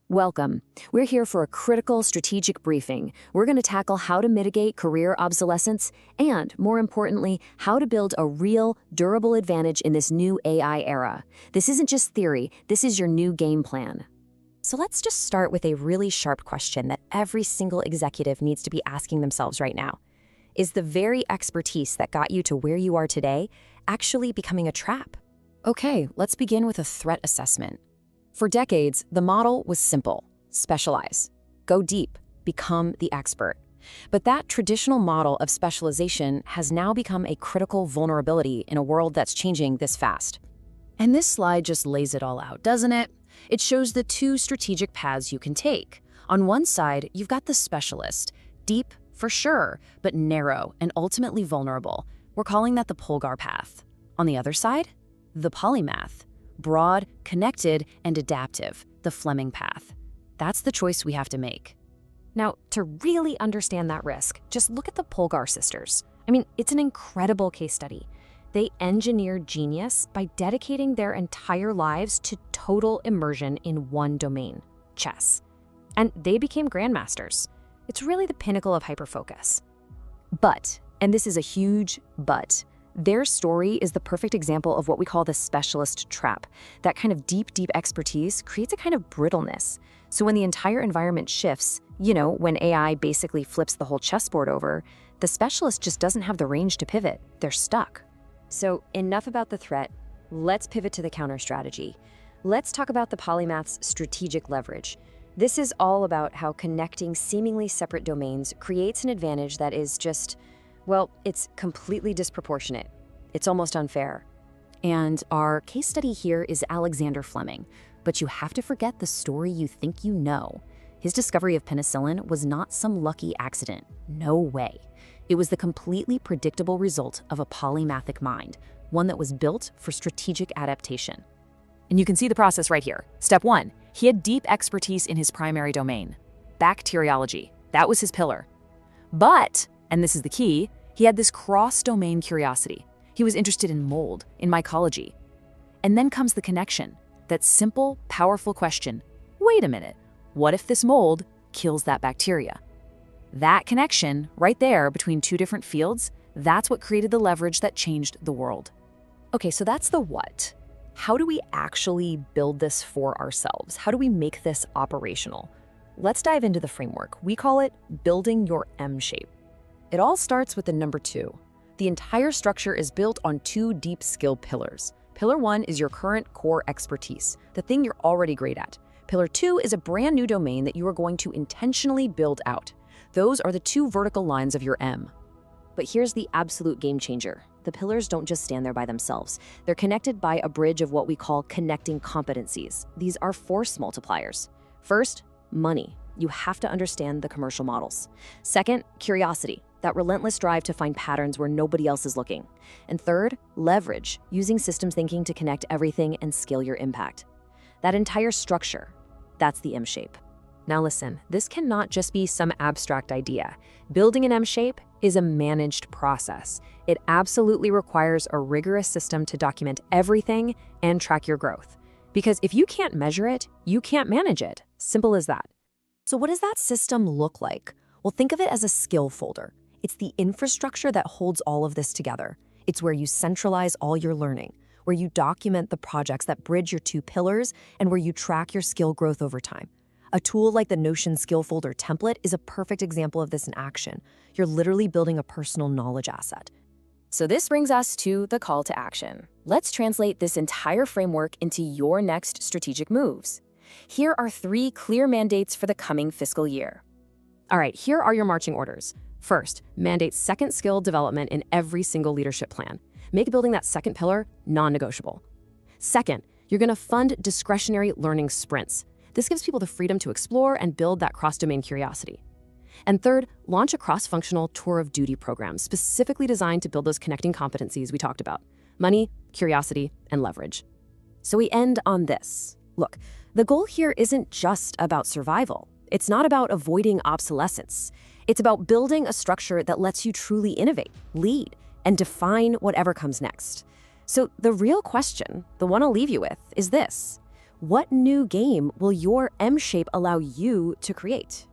Welcome. We're here for a critical strategic briefing. We're going to tackle how to mitigate career obsolescence and, more importantly, how to build a real, durable advantage in this new AI era. This isn't just theory, this is your new game plan. So let's just start with a really sharp question that every single executive needs to be asking themselves right now. Is the very expertise that got you to where you are today actually becoming a trap? Okay, let's begin with a threat assessment. For decades, the model was simple: specialize, go deep, become the expert. But that traditional model of specialization has now become a critical vulnerability in a world that's changing this fast. And this slide just lays it all out, doesn't it? It shows the two strategic paths you can take. On one side, you've got the specialist, deep for sure, but narrow and ultimately vulnerable. We're calling that the Polgar path. On the other side, the polymath, broad, connected, and adaptive, the Fleming path. That's the choice we have to make. Now, to really understand that risk, just look at the Polgar sisters. I mean, it's an incredible case study. They engineered genius by dedicating their entire lives to total immersion in one domain, chess. And they became grandmasters. It's really the pinnacle of hyperfocus. But, and this is a huge but, their story is the perfect example of what we call the specialist trap. That kind of deep expertise creates a kind of brittleness. So when the entire environment shifts, when AI basically flips the whole chessboard over, the specialist just doesn't have the range to pivot. They're stuck. So enough about the threat. Let's pivot to the counter strategy. Let's talk about the polymath's strategic leverage. This is all about how connecting seemingly separate domains creates an advantage that is just, well, it's completely disproportionate. It's almost unfair. And our case study here is Alexander Fleming. But you have to forget the story you think you know. His discovery of penicillin was not some lucky accident. No way. It was the completely predictable result of a polymathic mind, one that was built for strategic adaptation. And you can see the process right here. Step 1, he had deep expertise in his primary domain, bacteriology. That was his pillar. But, and this is the key, he had this cross-domain curiosity. He was interested in mold, in mycology. And then comes the connection, that simple, powerful question. Wait a minute, what if this mold kills that bacteria? That connection, right there between two different fields, that's what created the leverage that changed the world. Okay, so that's the what. How do we actually build this for ourselves? How do we make this operational? Let's dive into the framework. We call it building your M-shape. It all starts with the number 2. The entire structure is built on 2 deep skill pillars. Pillar 1 is your current core expertise, the thing you're already great at. Pillar 2 is a brand new domain that you are going to intentionally build out. Those are the 2 vertical lines of your M. But here's the absolute game changer. The pillars don't just stand there by themselves. They're connected by a bridge of what we call connecting competencies. These are force multipliers. First, money. You have to understand the commercial models. Second, curiosity, that relentless drive to find patterns where nobody else is looking. And third, leverage, using systems thinking to connect everything and scale your impact. That entire structure, that's the M-shape. Now listen, this cannot just be some abstract idea. Building an M-shape is a managed process. It absolutely requires a rigorous system to document everything and track your growth. Because if you can't measure it, you can't manage it. Simple as that. So what does that system look like? Well, think of it as a skill folder. It's the infrastructure that holds all of this together. It's where you centralize all your learning, where you document the projects that bridge your 2 pillars, and where you track your skill growth over time. A tool like the Notion Skill Folder template is a perfect example of this in action. You're literally building a personal knowledge asset. So this brings us to the call to action. Let's translate this entire framework into your next strategic moves. Here are 3 clear mandates for the coming fiscal year. All right, here are your marching orders. First, mandate second skill development in every single leadership plan. Make building that second pillar non-negotiable. Second, you're going to fund discretionary learning sprints. This gives people the freedom to explore and build that cross-domain curiosity. And third, launch a cross-functional tour of duty program specifically designed to build those connecting competencies we talked about: money, curiosity, and leverage. So we end on this. Look, the goal here isn't just about survival. It's not about avoiding obsolescence. It's about building a structure that lets you truly innovate, lead, and define whatever comes next. So the real question, the one I'll leave you with, is this: What new game will your M-shape allow you to create?